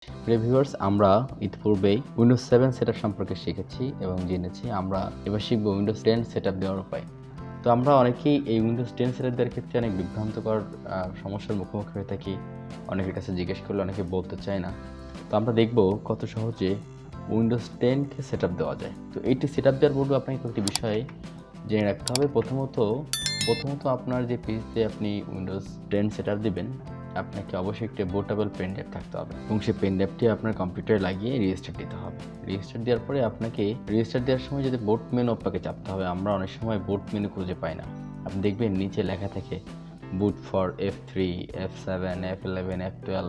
Reviewers, আমরা ইতিপূর্বেই Windows 7 setup সম্পর্কে শিখেছি এবং জেনেছি। আমরা এবার শিখব উইন্ডোজ 10 সেটআপ দেওয়ার উপায়। তো আমরা অনেকেই এই উইন্ডোজ 10 সেটআপ দেওয়ার ক্ষেত্রে অনেক বিভ্রান্তকর সমস্যার মুখোমুখি হয়ে থাকি। অনেকের কাছে জিজ্ঞেস করলে অনেকে বলতে চায় না। তো আমরা দেখব কত সহজে উইন্ডোজ 10কে সেটআপ দেওয়া যায়। তো এইটি সেটআপ দেওয়ার পূর্বে আপনাকে কয়েকটি বিষয়ে জেনে রাখতে হবে। প্রথমত আপনার যে পিসিতে আপনি উইন্ডোজ 10 সেটআপ দিবেন, আপনাকে অবশ্যই একটি বুটেবল পেন ড্রাইভ থাকতে হবে এবং সেই পেন ড্রাইভটি আপনার কম্পিউটারে লাগিয়ে রিস্টার্ট দিতে হবে। রিস্টার্ট দেওয়ার পরে আপনাকে রিস্টার্ট দেওয়ার সময় যদি বুট মেনু আপনাকে চাপতে হবে। আমরা অনেক সময় বুট মেনু খুঁজে পাই না। আপনি দেখবেন নিচে লেখা থাকে বুট for F3, F7, F11, F12,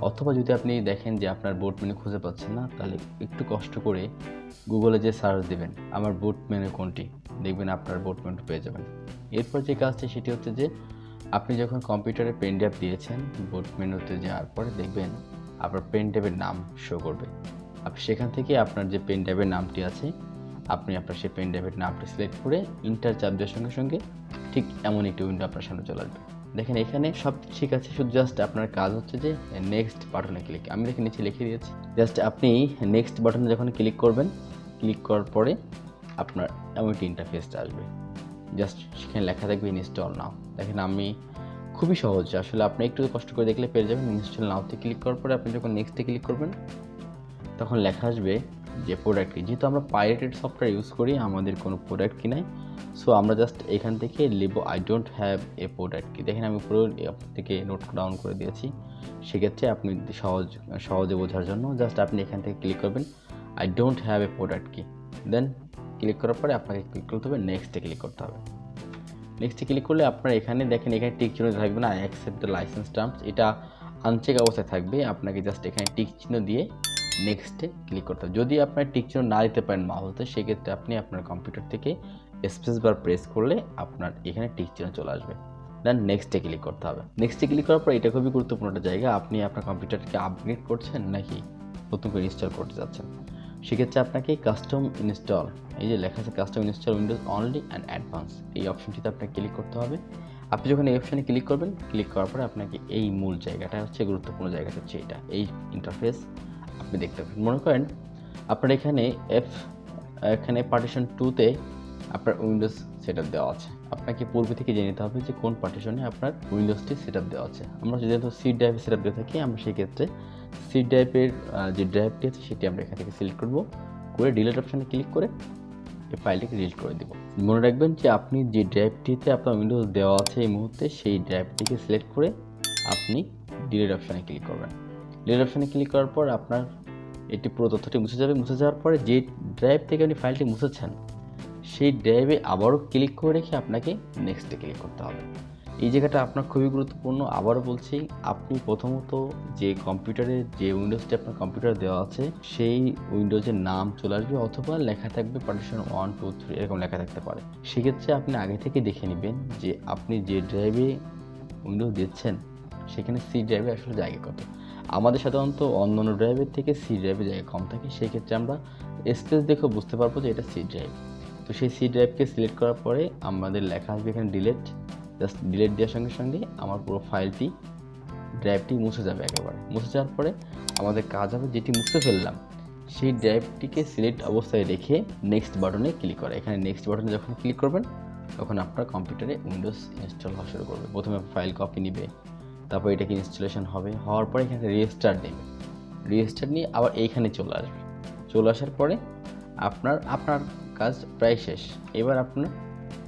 অথবা যদি আপনি দেখেন যে আপনার বুট মেনু খুঁজে পাচ্ছেন না, তাহলে একটু কষ্ট করে গুগলে যে সার্চ দেবেন আমার বুট মেনু কোনটি, দেখবেন আপনার বুট মেনু পেয়ে যাবেন। এরপর যে কাজটি সেটি হচ্ছে যে আপনি যখন কম্পিউটারে পেন ড্রাইভ দিয়েছেন, বুট মেনুতে যাওয়ার পরে দেখবেন আপনার পেন ড্রাইভের নাম শো করবে। আপনি সেখান থেকে আপনার যে পেন ড্রাইভের নামটি আছে, আপনি আপনার সেই পেন ড্রাইভের নামটি সিলেক্ট করে ইন্টার চাপ দেওয়ার সঙ্গে সঙ্গে ঠিক এমন একটি উইন্ডো আপনার সামনে চলে আসবে। দেখেন এখানে সব ঠিক আছে, শুধু জাস্ট আপনার কাজ হচ্ছে যে নেক্সট বাটনে ক্লিক। আমি দেখে নিচে লিখে দিয়েছি। জাস্ট আপনি নেক্সট বাটনে যখন ক্লিক করবেন, ক্লিক করার পরে আপনার এমন একটি ইন্টারফেসটা আসবে। জাস্ট সেখানে লেখা থাকবে ইনস্টল নাও। দেখেন আমি খুবই সহজ, আসলে আপনি একটু কষ্ট করে দেখলে পেয়ে যাবেন। ইনস্টল নাওতে ক্লিক করার পরে আপনি যখন নেক্সটে ক্লিক করবেন, তখন লেখা আসবে যে প্রোডাক্ট কি। যেহেতু আমরা পাইরেটেড সফটওয়্যার ইউজ করি, আমাদের কোনো প্রোডাক্ট কি নাই, সো আমরা জাস্ট এখান থেকে লিখব I don't have a product কি। দেখেন আমি পুরো থেকে নোট ডাউন করে দিয়েছি। সেক্ষেত্রে আপনি সহজে বোঝার জন্য জাস্ট আপনি এখান থেকে ক্লিক করবেন I don't have a product কি। দেন ক্লিক করার পরে আপনাকে ক্লিক করতে হবে নেক্সটে ক্লিক করতে হবে। নেক্সটে ক্লিক করলে আপনার এখানে দেখেন এখানে টিক চিহ্ন থাকবে না, I accept the licence terms, এটা আনচেক অবস্থায় থাকবে। আপনাকে জাস্ট এখানে টিক চিহ্ন দিয়ে নেক্সটে ক্লিক করতে হবে। যদি আপনার টিক চিহ্ন না দিতে পারেন মাউসে, সেক্ষেত্রে আপনি আপনার কম্পিউটার থেকে স্পেস বার প্রেস করলে আপনার এখানে টিক চিহ্ন চলে আসবে। দেন নেক্সটে ক্লিক করতে হবে। নেক্সটে ক্লিক করার পর এটা খুবই গুরুত্বপূর্ণ একটা জায়গা, আপনি আপনার কম্পিউটারকে আপগ্রেড করছেন নাকি নতুন করে ইনস্টল করতে যাচ্ছেন। সেক্ষেত্রে আপনাকে কাস্টম ইনস্টল, এই যে লেখা আছে custom install Windows only and advance, এই অপশনটিতে আপনাকে ক্লিক করতে হবে। আপনি যখন এই অপশানে ক্লিক করবেন, ক্লিক করার পরে আপনাকে এই মূল জায়গাটা হচ্ছে গুরুত্বপূর্ণ জায়গাটা হচ্ছে এটা, এই ইন্টারফেস আপনি দেখতে পাবেন। মনে করেন আপনার এখানে পার্টিশন 2তে আপনার উইন্ডোজ সেটআপ দেওয়া আছে। আপনাকে পূর্বে থেকে জেনে নিতে হবে যে কোন পার্টিশনে আপনার উইন্ডোজটি সেটআপ দেওয়া আছে। আমরা যেহেতু সি ড্রাইভে সেটআপ দিয়ে থাকি, আমরা সেই ক্ষেত্রে সি ড্রাইভের যে ড্রাইভটি আছে সেটি আমরা এখান থেকে সিলেক্ট করব, করে ডিলিট অপশানে ক্লিক করে এই ফাইলটিকে ডিলিট করে দেব। মনে রাখবেন যে আপনি যে ড্রাইভটিতে আপনার উইন্ডোজ দেওয়া আছে এই মুহূর্তে, সেই ড্রাইভটিকে সিলেক্ট করে আপনি ডিলিট অপশানে ক্লিক করবেন। ডিলিট অপশানে ক্লিক করার পর আপনার এটি পুরো তথ্যটি মুছে যাবে। মুছে যাওয়ার পরে যে ড্রাইভ থেকে আপনি ফাইলটি মুছেছেন, সেই ড্রাইভে আবারও ক্লিক করে রেখে আপনাকে নেক্সটে ক্লিক করতে হবে। এই জায়গাটা আপনার খুবই গুরুত্বপূর্ণ। আবারও বলছি, আপনি প্রথমত যে কম্পিউটারে যে উইন্ডোজটি আপনার কম্পিউটারে দেওয়া আছে, সেই উইন্ডোজের নাম চলে আসবে, অথবা লেখা থাকবে পার্টিশন 1, 2, 3 এরকম লেখা থাকতে পারে। সেক্ষেত্রে আপনি আগে থেকে দেখে নেবেন যে আপনি যে ড্রাইভে উইন্ডোজ দিচ্ছেন, সেখানে সি ড্রাইভে আসলে জায়গা কত। আমাদের সাধারণত অন্যান্য ড্রাইভের থেকে সি ড্রাইভে জায়গা কম থাকে। সেই ক্ষেত্রে আমরা স্পেস দেখেও বুঝতে পারবো যে এটা সি ড্রাইভ। তো সেই সি ড্রাইভকে সিলেক্ট করার পরে আমাদের লেখা আসবে এখানে ডিলিট। জাস্ট ডিলিট দেওয়ার সঙ্গে সঙ্গে আমার পুরো ফাইলটি, ড্রাইভটি মুছে যাবে একেবারে। মুছে যাওয়ার পরে আমাদের কাজ হবে যেটি মুছে ফেললাম, সেই ড্রাইভটিকে সিলেক্ট অবস্থায় রেখে নেক্সট বাটনে ক্লিক করা। এখানে নেক্সট বাটনে যখন ক্লিক করবেন, তখন আপনার কম্পিউটারে উইন্ডোজ ইনস্টল হওয়া শুরু করবে। প্রথমে ফাইল কপি নেবে, তারপর এটাকে ইনস্টলেশন হবে, হওয়ার পরে এখানে রিস্টার্ট নেবে। রিস্টার্ট নিয়ে আবার এইখানে চলে আসবে। চলে আসার পরে আপনার কাজ প্রায় শেষ। এবার আপনার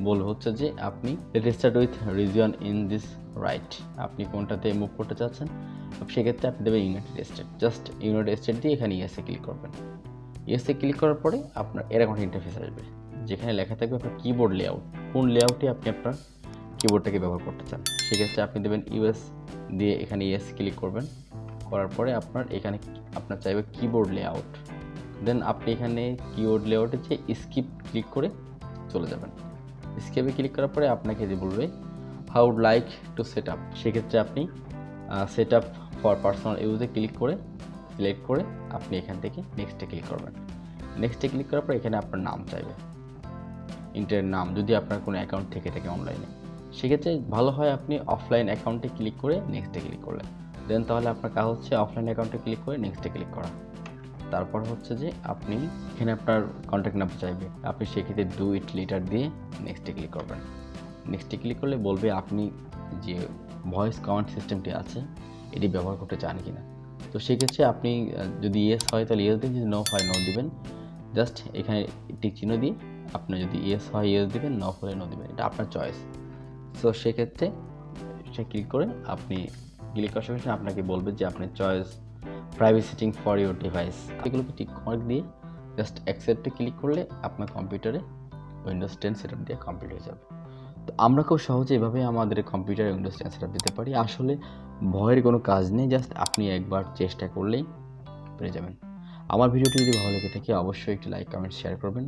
বলবো হচ্ছে যে আপনি registered with region in this right, আপনি কোনটাতে মুভ করতে চাচ্ছেন। সেক্ষেত্রে আপনি দেবেন United state. Just United state দিয়ে এখানে ইয়েসে ক্লিক করবেন। ইয়েসে ক্লিক করার পরে আপনার এরকম ইন্টারফেস আসবে, যেখানে লেখা থাকবে আপনার কিবোর্ড লেআউট, কোন লেআউটে আপনি আপনার কিবোর্ডটাকে ব্যবহার করতে চান। সেক্ষেত্রে আপনি দেবেন ইউএস দিয়ে এখানে ইয়েস ক্লিক করবেন। করার পরে আপনার চাইবে কিবোর্ড লেআউট। দেন আপনি এখানে কিবোর্ড লেআউটে যে স্কিপ ক্লিক করে চলে যাবেন। স্কিপে ক্লিক করার পরে আপনাকে যে বলবে how would like to set up, সেক্ষেত্রে আপনি সেট আপ ফর পার্সোনাল ইউজে ক্লিক করে সিলেক্ট করে আপনি এখান থেকে নেক্সটে ক্লিক করবেন। নেক্সটে ক্লিক করার পর এখানে আপনার নাম চাইবে, ইন্টারনেট নাম, যদি আপনার কোনো অ্যাকাউন্ট থেকে থাকে অনলাইনে। সেক্ষেত্রে ভালো হয় আপনি অফলাইন অ্যাকাউন্টে ক্লিক করে নেক্সটে ক্লিক করলেন। দেন তাহলে আপনার কাজ হচ্ছে অফলাইন অ্যাকাউন্টে ক্লিক করে নেক্সটে ক্লিক করা। তারপর হচ্ছে যে আপনি এখানে আপনার কন্ট্যাক্ট নাম্বার চাইবে, আপনি সেক্ষেত্রে ডু ইট লেটার দিয়ে নেক্সটে ক্লিক করবেন। নেক্সটে ক্লিক করলে বলবে আপনি যে ভয়েস কমান্ড সিস্টেমটি আছে এটি ব্যবহার করতে চান কি না। তো সেক্ষেত্রে আপনি যদি ইয়েস হয় তাহলে ইয়েস দিন, যদি নো হয় নো দিবেন। জাস্ট এখানে টিক চিহ্ন দিয়ে আপনি যদি ইয়েস হয় ইয়েস দিবেন, নো হলে নো দিবেন, এটা আপনার চয়েস। সো সেক্ষেত্রে সে ক্লিক করে আপনি ক্লিক করার সঙ্গে সঙ্গে আপনাকে বলবে যে আপনার choice privacy setting for your device, এগুলোকে টিক মার্ক দিয়ে জাস্ট অ্যাকসেপ্টে ক্লিক করলে আপনার কম্পিউটারে উইন্ডোজ 10 সেটআপ দিয়ে কমপ্লিট হয়ে যাবে। তো আমরা খুব সহজে এভাবে আমাদের কম্পিউটারে উইন্ডোজ 10 সেটআপ দিতে পারি। আসলে ভয়ের কোনো কাজ নেই, জাস্ট আপনি একবার চেষ্টা করলেই পেরে যাবেন। আমার ভিডিওটি যদি ভালো লেগে থাকে অবশ্যই একটি লাইক কমেন্ট শেয়ার করবেন।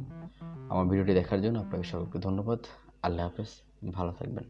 আমার ভিডিওটি দেখার জন্য আপনাকে সকলকে ধন্যবাদ। আল্লাহ হাফেজ, ভালো থাকবেন।